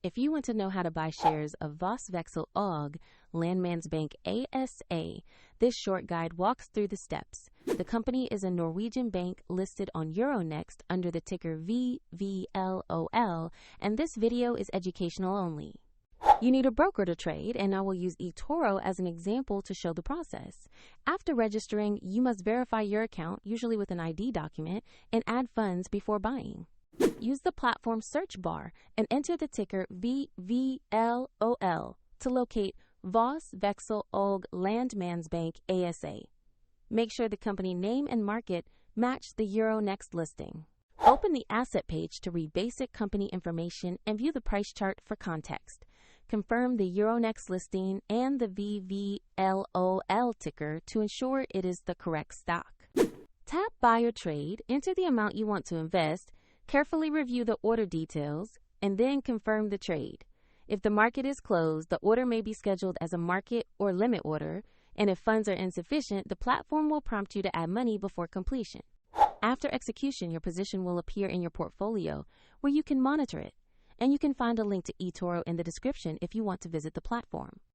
If you want to know how to buy shares of Voss Veksel, Landmandsbank ASA, this short guide walks through the steps. The company is a Norwegian bank listed on Euronext under the ticker VVL.OL, and this video is educational only. You need a broker to trade, and I will use eToro as an example to show the process. After registering, you must verify your account, usually with an ID document, and add funds before buying. Use the platform search bar and enter the ticker VVL.OL to locate Voss Veksel Landmandsbank ASA. Make sure the company name and market match the Euronext listing. Open the asset page to read basic company information and view the price chart for context. Confirm the Euronext listing and the VVL.OL ticker to ensure it is the correct stock. Tap Buy or Trade, enter the amount you want to invest, carefully review the order details, and then confirm the trade. If the market is closed, the order may be scheduled as a market or limit order, and if funds are insufficient, the platform will prompt you to add money before completion. After execution, your position will appear in your portfolio, where you can monitor it, and you can find a link to eToro in the description if you want to visit the platform.